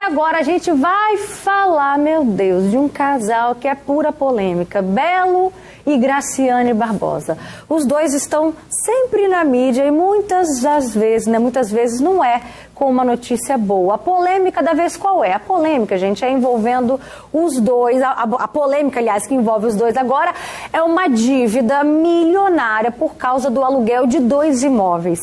Agora a gente vai falar, meu Deus, de um casal que é pura polêmica, Belo e Graciane Barbosa. Os dois estão sempre na mídia e muitas das vezes, muitas vezes não é com uma notícia boa. A polêmica da vez qual é? A polêmica, gente, é envolvendo os dois, a polêmica, aliás, que envolve os dois agora é uma dívida milionária por causa do aluguel de 2 imóveis.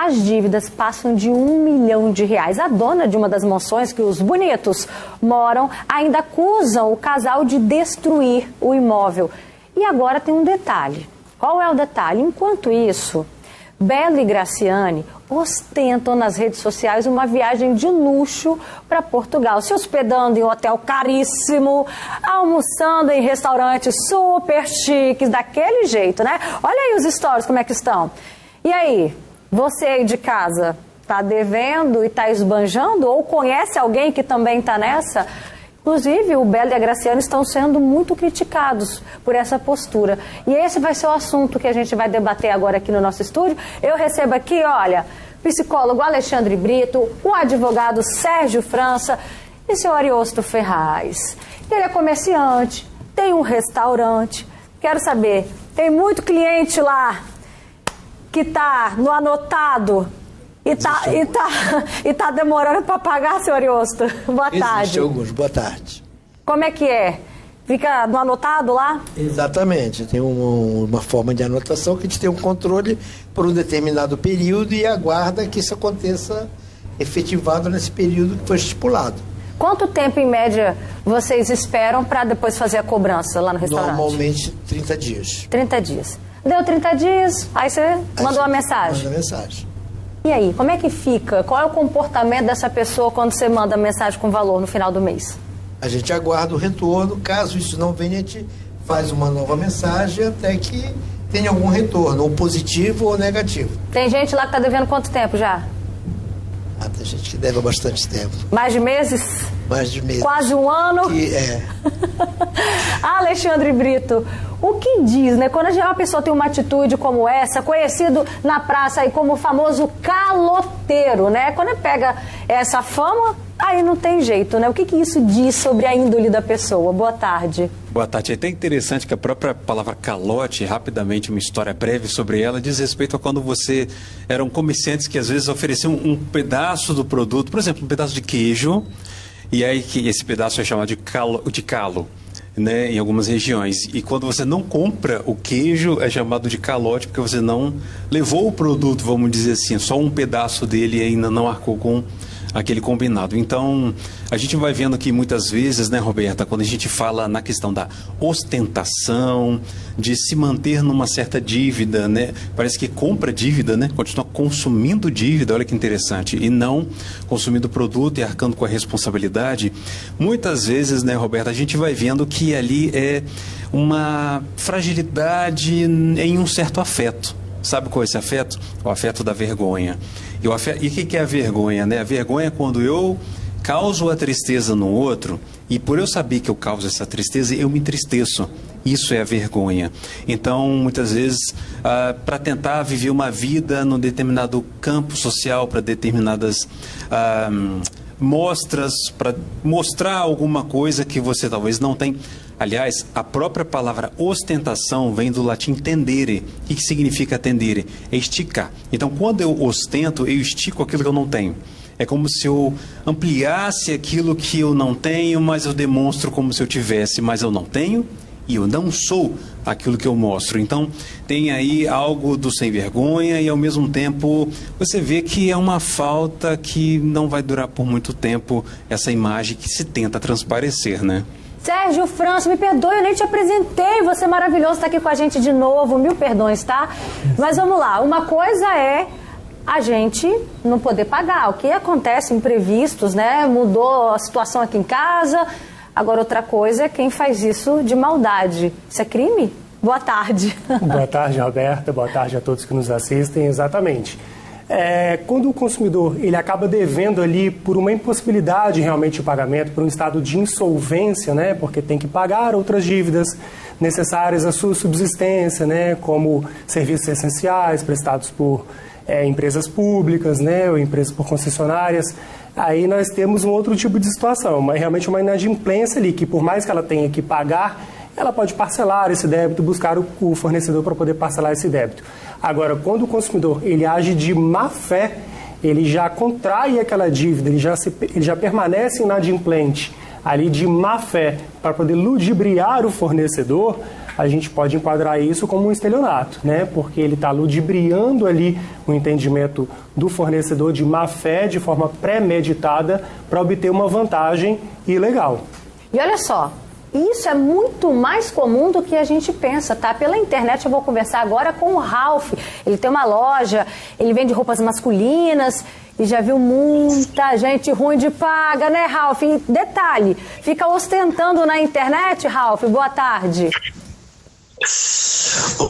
As dívidas passam de R$1 milhão. A dona de uma das mansões que os bonitos moram ainda acusam o casal de destruir o imóvel. E agora tem um detalhe. Qual é o detalhe? Enquanto isso, Belo e Graciane ostentam nas redes sociais uma viagem de luxo para Portugal, se hospedando em um hotel caríssimo, almoçando em restaurantes super chiques, daquele jeito, né? Olha aí os stories como é que estão. E aí? Você aí de casa está devendo e está esbanjando ou conhece alguém que também está nessa? Inclusive, o Belo e a Graciane estão sendo muito criticados por essa postura. E esse vai ser o assunto que a gente vai debater agora aqui no nosso estúdio. Eu recebo aqui, olha, psicólogo Alexandre Brito, o advogado Sérgio França e o senhor Ariosto Ferraz. Ele é comerciante, tem um restaurante. Quero saber, tem muito cliente lá que está no anotado e tá demorando para pagar, senhor Ariosto? Boa tarde. Existe alguns. Boa tarde. Como é que é? Fica no anotado lá? Exatamente. Tem uma forma de anotação que a gente tem um controle por um determinado período e aguarda que isso aconteça efetivado nesse período que foi estipulado. Quanto tempo, em média, vocês esperam para depois fazer a cobrança lá no restaurante? Normalmente, 30 dias. 30 dias. Deu 30 dias, aí você mandou uma mensagem. Manda mensagem. E aí, como é que fica? Qual é o comportamento dessa pessoa quando você manda mensagem com valor no final do mês? A gente aguarda o retorno. Caso isso não venha, a gente faz uma nova mensagem até que tenha algum retorno, ou positivo ou negativo. Tem gente lá que está devendo quanto tempo já? Tem gente que deve há bastante tempo. Mais de meses? Mais de meses. Quase um ano? Alexandre Brito, o que diz, né? Quando uma pessoa tem uma atitude como essa, conhecido na praça aí como o famoso caloteiro, né? Quando pega essa fama, aí não tem jeito, né? O que isso diz sobre a índole da pessoa? Boa tarde. Boa tarde. É até interessante que a própria palavra calote, rapidamente uma história breve sobre ela, diz respeito a quando eram comerciantes que às vezes ofereciam um pedaço do produto, por exemplo, um pedaço de queijo, e aí que esse pedaço é chamado de calo, né, em algumas regiões. E quando você não compra o queijo, é chamado de calote, porque você não levou o produto, vamos dizer assim, só um pedaço dele e ainda não arcou com aquele combinado. Então, a gente vai vendo que muitas vezes, né, Roberta, quando a gente fala na questão da ostentação, de se manter numa certa dívida, né, parece que compra dívida, né, continua consumindo dívida, olha que interessante, e não consumindo produto e arcando com a responsabilidade. Muitas vezes, né, Roberta, a gente vai vendo que ali é uma fragilidade em um certo afeto. Sabe qual é esse afeto? O afeto da vergonha. E o que é a vergonha, né? A vergonha é quando eu causo a tristeza no outro e por eu saber que eu causo essa tristeza, eu me entristeço. Isso é a vergonha. Então, muitas vezes, para tentar viver uma vida num determinado campo social, para determinadas mostras, para mostrar alguma coisa que você talvez não tem. Aliás, a própria palavra ostentação vem do latim tendere. O que significa tendere? É esticar. Então, quando eu ostento, eu estico aquilo que eu não tenho. É como se eu ampliasse aquilo que eu não tenho, mas eu demonstro como se eu tivesse, mas eu não tenho e eu não sou aquilo que eu mostro. Então, tem aí algo do sem vergonha e, ao mesmo tempo, você vê que é uma falta que não vai durar por muito tempo, essa imagem que se tenta transparecer, né? Sérgio França, me perdoe, eu nem te apresentei, você é maravilhoso, está aqui com a gente de novo, mil perdões, tá? Mas vamos lá, uma coisa é a gente não poder pagar, o que acontece, imprevistos, né? Mudou a situação aqui em casa, agora outra coisa é quem faz isso de maldade. Isso é crime? Boa tarde. Boa tarde, Roberta, boa tarde a todos que nos assistem, exatamente. Quando o consumidor ele acaba devendo ali por uma impossibilidade realmente de pagamento, por um estado de insolvência, né, porque tem que pagar outras dívidas necessárias à sua subsistência, né, como serviços essenciais prestados por empresas públicas, né, ou empresas por concessionárias, Aí nós temos um outro tipo de situação, mas realmente uma inadimplência ali, que por mais que ela tenha que pagar, ela pode parcelar esse débito, buscar o fornecedor para poder parcelar esse débito. Agora, quando o consumidor ele age de má fé, ele já contrai aquela dívida, ele já permanece inadimplente ali de má fé para poder ludibriar o fornecedor, a gente pode enquadrar isso como um estelionato, né? Porque ele está ludibriando ali o entendimento do fornecedor de má fé, de forma pré-meditada, para obter uma vantagem ilegal. E olha só, isso é muito mais comum do que a gente pensa, tá? Pela internet eu vou conversar agora com o Ralph. Ele tem uma loja, ele vende roupas masculinas e já viu muita gente ruim de paga, né, Ralph? E detalhe, fica ostentando na internet, Ralph. Boa tarde.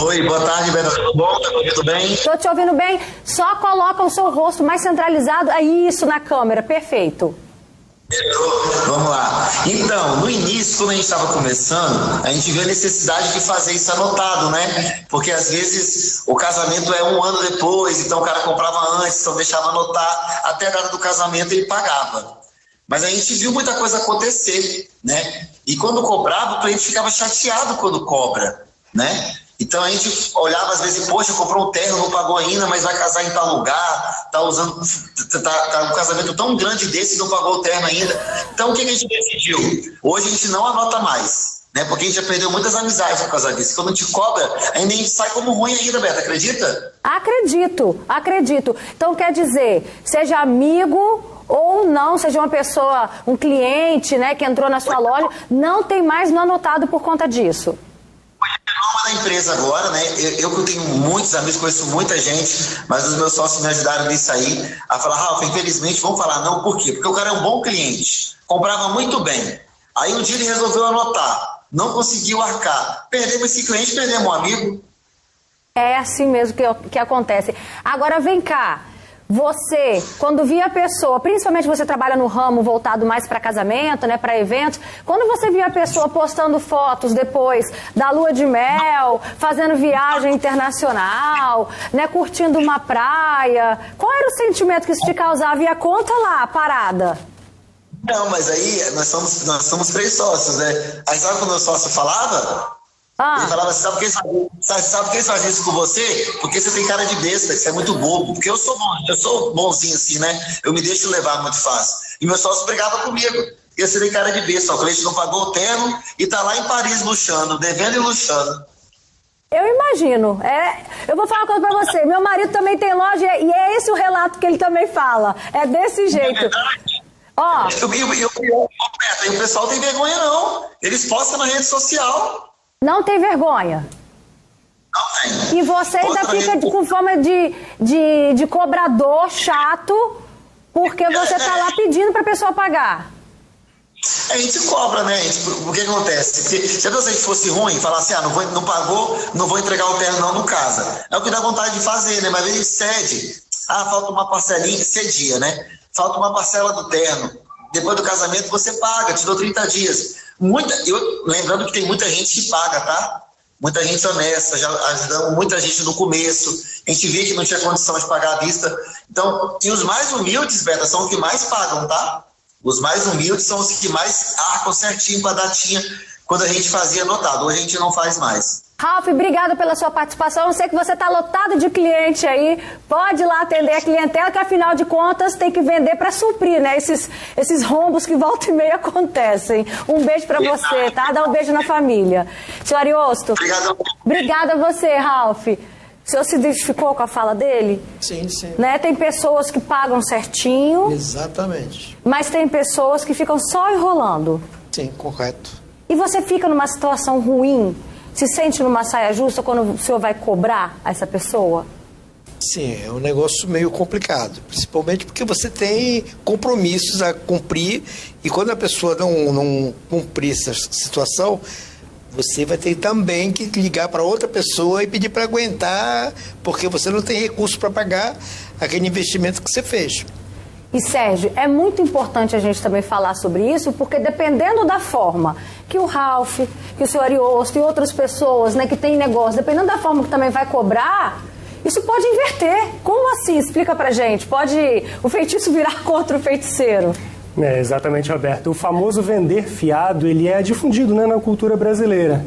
Oi, boa tarde, Beto. Tudo bom? Tá me ouvindo bem? Tô te ouvindo bem. Só coloca o seu rosto mais centralizado. É isso na câmera, perfeito. Vamos lá. Então, no início, quando a gente estava começando, a gente viu a necessidade de fazer isso anotado, né? Porque às vezes o casamento é 1 ano depois, então o cara comprava antes, então deixava anotar, até a data do casamento ele pagava. Mas a gente viu muita coisa acontecer, né? E quando cobrava, o cliente ficava chateado quando cobra, né? Então a gente olhava às vezes, poxa, comprou um terno, não pagou ainda, mas vai casar em tal lugar, tá um casamento tão grande desse e não pagou o terno ainda. Então o que a gente decidiu? Hoje a gente não anota mais, né? Porque a gente já perdeu muitas amizades por causa disso. Quando a gente cobra, ainda a gente sai como ruim ainda, Beto, acredita? Acredito. Então quer dizer, seja amigo ou não, seja uma pessoa, um cliente, né, que entrou na sua loja, não tem mais no anotado por conta disso. Da empresa agora, né? Eu que tenho muitos amigos, conheço muita gente, mas os meus sócios me ajudaram nisso aí, a falar, Ralph, infelizmente, vamos falar não, por quê? Porque o cara é um bom cliente, comprava muito bem. Aí um dia ele resolveu anotar, não conseguiu arcar. Perdemos esse cliente, perdemos um amigo. É assim mesmo que acontece. Agora vem cá. Você, quando via a pessoa, principalmente você trabalha no ramo voltado mais para casamento, né, para eventos, quando você via a pessoa postando fotos depois da lua de mel, fazendo viagem internacional, né, curtindo uma praia, qual era o sentimento que isso te causava? E a conta lá, parada? Não, mas aí nós somos 3 sócios, né? Aí sabe quando o sócio falava? Ele falava assim, sabe por que eles fazem isso com você? Porque você tem cara de besta, que você é muito bobo. Porque eu sou bonzinho assim, né? Eu me deixo levar muito fácil. E meu sócio brigava comigo, porque você tem cara de besta. O cliente não pagou o terno e tá lá em Paris luxando, devendo e luxando. Eu imagino. Eu vou falar uma coisa pra você. Meu marido também tem loja e é esse o relato que ele também fala. É desse jeito. E o pessoal tem vergonha não. Eles postam na rede social. Não tem vergonha? Não tem. E você ainda fica com forma de cobrador chato, porque você está lá pedindo para a pessoa pagar. A gente cobra, né? O que acontece? Porque, se a gente fosse ruim, falar assim, não pagou, não vou entregar o terno não casa. É o que dá vontade de fazer, né? Mas ele cede. Falta uma parcelinha, cedia, né? Falta uma parcela do terno. Depois do casamento você paga, te dou 30 dias. Lembrando que tem muita gente que paga, tá? Muita gente honesta, já ajudamos muita gente no começo. A gente via que não tinha condição de pagar à vista. Então, e os mais humildes, Beta, são os que mais pagam, tá? Os mais humildes são os que mais arcam certinho com a datinha quando a gente fazia anotado. Hoje a gente não faz mais. Ralph, obrigada pela sua participação. Eu sei que você está lotado de cliente aí. Pode ir lá atender a clientela, que afinal de contas tem que vender para suprir, né? Esses rombos que volta e meia acontecem. Um beijo para você, tá? Dá um beijo na família. Senhor Ariosto. Obrigada a você, Ralph. O senhor se identificou com a fala dele? Sim. Né? Tem pessoas que pagam certinho. Exatamente. Mas tem pessoas que ficam só enrolando. Sim, correto. E você fica numa situação ruim? Se sente numa saia justa quando o senhor vai cobrar essa pessoa? Sim, é um negócio meio complicado, principalmente porque você tem compromissos a cumprir e quando a pessoa não cumprir essa situação, você vai ter também que ligar para outra pessoa e pedir para aguentar, porque você não tem recurso para pagar aquele investimento que você fez. E Sérgio, é muito importante a gente também falar sobre isso, porque dependendo da forma que o Ralph, que o senhor Ariosto e outras pessoas, né, que tem negócio, dependendo da forma que também vai cobrar, Isso pode inverter. Como assim? Explica pra gente. Pode o feitiço virar contra o feiticeiro? Exatamente, Roberto. O famoso vender fiado, ele é difundido, né, na cultura brasileira.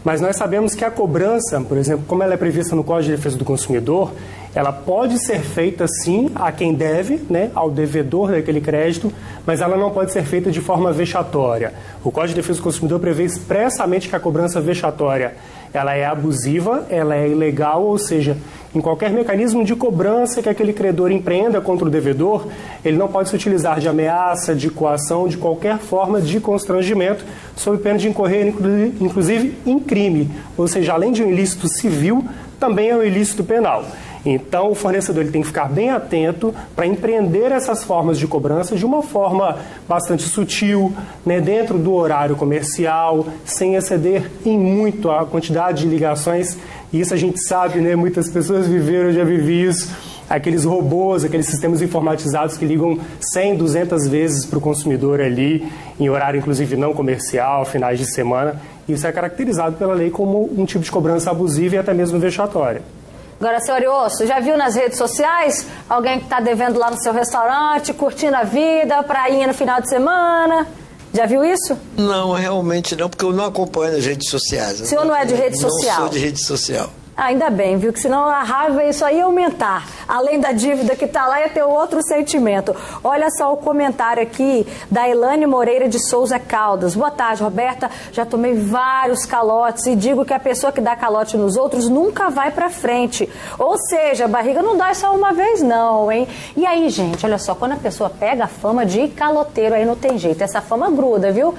Mas nós sabemos que a cobrança, por exemplo, como ela é prevista no Código de Defesa do Consumidor, ela pode ser feita sim a quem deve, né, ao devedor daquele crédito, mas ela não pode ser feita de forma vexatória. O Código de Defesa do Consumidor prevê expressamente que a cobrança vexatória ela é abusiva, ela é ilegal, ou seja, em qualquer mecanismo de cobrança que aquele credor empreenda contra o devedor, ele não pode se utilizar de ameaça, de coação, de qualquer forma de constrangimento, sob pena de incorrer, inclusive, em crime. Ou seja, além de um ilícito civil, também é um ilícito penal. Então, o fornecedor ele tem que ficar bem atento para empreender essas formas de cobrança de uma forma bastante sutil, né, dentro do horário comercial, sem exceder em muito a quantidade de ligações. E isso a gente sabe, né, muitas pessoas viveram, eu já vivi isso, aqueles robôs, aqueles sistemas informatizados que ligam 100, 200 vezes para o consumidor ali, em horário inclusive não comercial, finais de semana. Isso é caracterizado pela lei como um tipo de cobrança abusiva e até mesmo vexatória. Agora, senhor Ariosto, já viu nas redes sociais alguém que está devendo lá no seu restaurante, curtindo a vida, prainha no final de semana? Já viu isso? Não, realmente não, porque eu não acompanho as redes sociais. O senhor não é de rede social? Não sou de rede social. Ainda bem, viu? Que senão a raiva isso aí ia aumentar. Além da dívida que está lá, ia ter outro sentimento. Olha só o comentário aqui da Elane Moreira de Souza Caldas. Boa tarde, Roberta. Já tomei vários calotes e digo que a pessoa que dá calote nos outros nunca vai pra frente. Ou seja, a barriga não dói só uma vez não, hein? E aí, gente, olha só, quando a pessoa pega a fama de caloteiro, aí não tem jeito. Essa fama gruda, viu?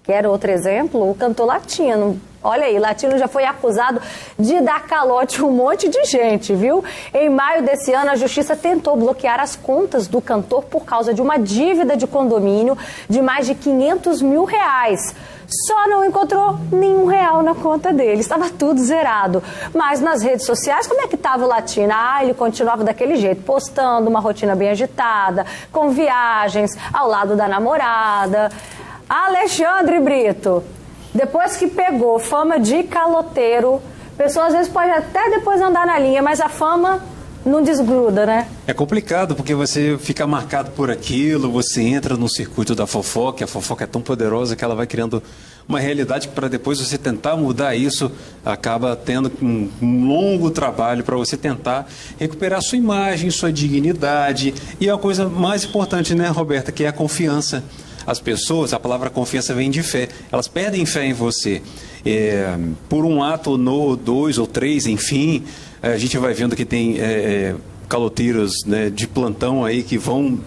Quer outro exemplo? O cantor Latino. Olha aí, Latino já foi acusado de dar calote a um monte de gente, viu? Em maio desse ano, a Justiça tentou bloquear as contas do cantor por causa de uma dívida de condomínio de mais de R$500 mil. Só não encontrou nenhum real na conta dele, estava tudo zerado. Mas nas redes sociais, como é que estava o Latino? Ele continuava daquele jeito, postando uma rotina bem agitada, com viagens ao lado da namorada. Alexandre Brito, depois que pegou fama de caloteiro, a pessoa às vezes pode até depois andar na linha, mas a fama não desgruda, né? É complicado, porque você fica marcado por aquilo, você entra no circuito da fofoca, e a fofoca é tão poderosa que ela vai criando uma realidade que para depois você tentar mudar isso, acaba tendo um longo trabalho para você tentar recuperar sua imagem, sua dignidade. E a coisa mais importante, né, Roberta, que é a confiança. As pessoas, a palavra confiança vem de fé, elas perdem fé em você. Por um ato ou dois ou três, enfim, a gente vai vendo que tem caloteiros, né, de plantão aí que vão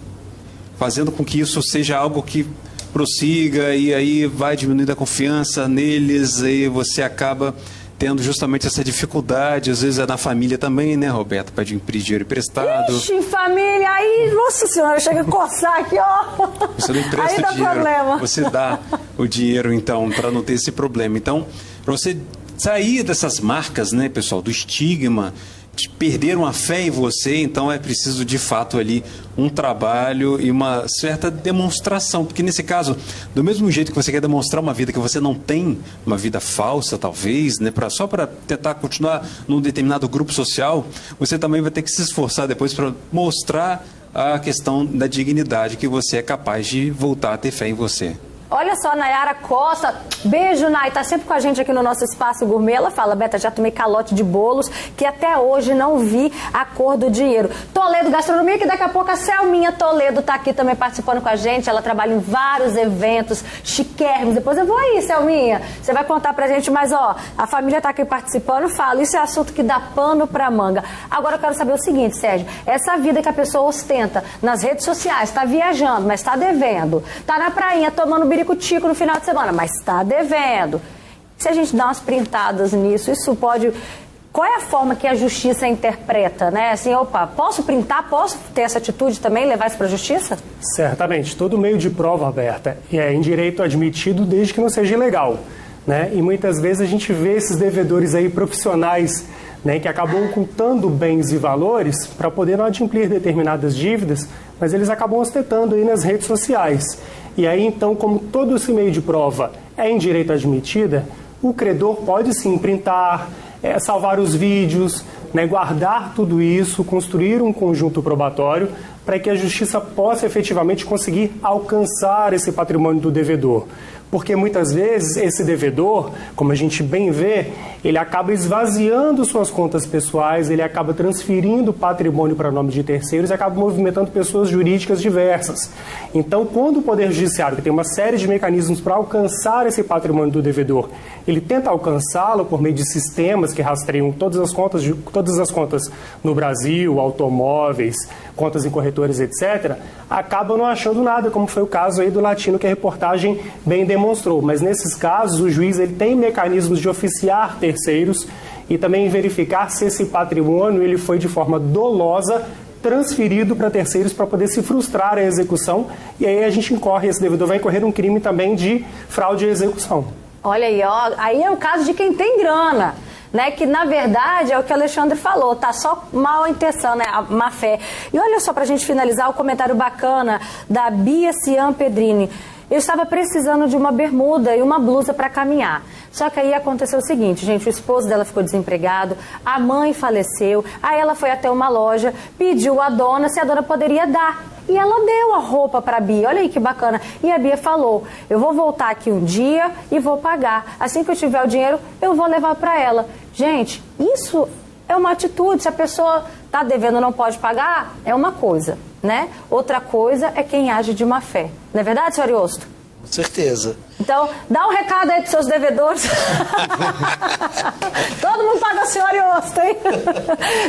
fazendo com que isso seja algo que prossiga e aí vai diminuindo a confiança neles e você acaba tendo justamente essa dificuldade, às vezes é na família também, né, Roberto? Pede dinheiro emprestado. Ixi, família, aí, nossa senhora, chega a coçar aqui, ó. Você não empresta aí dá dinheiro, problema. Você dá o dinheiro, então, para não ter esse problema. Então, para você sair dessas marcas, né, pessoal, do estigma, de perder uma fé em você, então é preciso de fato ali um trabalho e uma certa demonstração, porque nesse caso, do mesmo jeito que você quer demonstrar uma vida que você não tem, uma vida falsa talvez, né, só para tentar continuar num determinado grupo social, você também vai ter que se esforçar depois para mostrar a questão da dignidade, que você é capaz de voltar a ter fé em você. Olha só, Nayara Costa, beijo, Nay, tá sempre com a gente aqui no nosso Espaço Gourmet. Ela fala, Beta, já tomei calote de bolos que até hoje não vi a cor do dinheiro. Toledo Gastronomia, que daqui a pouco a Selminha Toledo tá aqui também participando com a gente. Ela trabalha em vários eventos chiquérrimos. Depois eu vou aí, Selminha. Você vai contar pra gente, mas ó, a família tá aqui participando, fala, isso é assunto que dá pano pra manga. Agora eu quero saber o seguinte, Sérgio, essa vida que a pessoa ostenta nas redes sociais, tá viajando, mas tá devendo, tá na prainha tomando biricutico no final de semana, mas está devendo. Se a gente dá umas printadas nisso, isso pode... Qual é a forma que a justiça interpreta, né? Assim, opa, posso printar, posso ter essa atitude também, levar isso para a justiça? Certamente. Todo meio de prova, Roberta, é em direito admitido desde que não seja ilegal, né? E muitas vezes a gente vê esses devedores aí profissionais, né, que acabam ocultando bens e valores para poder não adimplir determinadas dívidas, mas eles acabam ostentando aí nas redes sociais. E aí, então, como todo esse meio de prova é em direito admitida, o credor pode sim printar, salvar os vídeos, né, guardar tudo isso, construir um conjunto probatório para que a justiça possa efetivamente conseguir alcançar esse patrimônio do devedor. Porque muitas vezes esse devedor, como a gente bem vê, ele acaba esvaziando suas contas pessoais, ele acaba transferindo patrimônio para nome de terceiros e acaba movimentando pessoas jurídicas diversas. Então, quando o Poder Judiciário, que tem uma série de mecanismos para alcançar esse patrimônio do devedor, ele tenta alcançá-lo por meio de sistemas que rastreiam todas as contas no Brasil, automóveis, contas em corretores, etc., acaba não achando nada, como foi o caso aí do Latino, que a reportagem bem demonstrou. Mas nesses casos, o juiz ele tem mecanismos de oficiar terceiros e também verificar se esse patrimônio ele foi de forma dolosa transferido para terceiros para poder se frustrar a execução, e aí a gente esse devedor vai incorrer um crime também de fraude à execução. Olha aí, ó, aí é o caso de quem tem grana, né? Que na verdade é o que o Alexandre falou, tá só mal intenção, né? A má fé. E olha só, pra gente finalizar, o comentário bacana da Bia Cian Pedrini. Eu estava precisando de uma bermuda e uma blusa para caminhar. Só que aí aconteceu o seguinte, gente, o esposo dela ficou desempregado, a mãe faleceu, aí ela foi até uma loja, pediu à dona se a dona poderia dar. E ela deu a roupa para a Bia, olha aí que bacana. E a Bia falou, eu vou voltar aqui um dia e vou pagar. Assim que eu tiver o dinheiro, eu vou levar para ela. Gente, isso é uma atitude. Se a pessoa está devendo e não pode pagar, é uma coisa, né? Outra coisa é quem age de má fé. Não é verdade, senhor Iosto? Com certeza. Então, dá um recado aí para os seus devedores. Todo mundo paga o senhor Iosto, hein?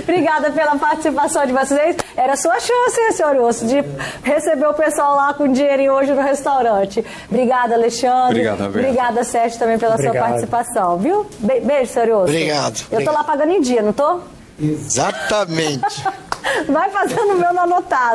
Obrigada pela participação de vocês. Era a sua chance, hein, senhor Iosto, de receber o pessoal lá com dinheirinho hoje no restaurante. Obrigada, Alexandre. Obrigada, Sérgio, também pela sua participação, viu? Beijo, senhor Iosto. Obrigado. Eu tô lá pagando em dia, não tô? Exatamente. Vai fazendo o meu no anotado.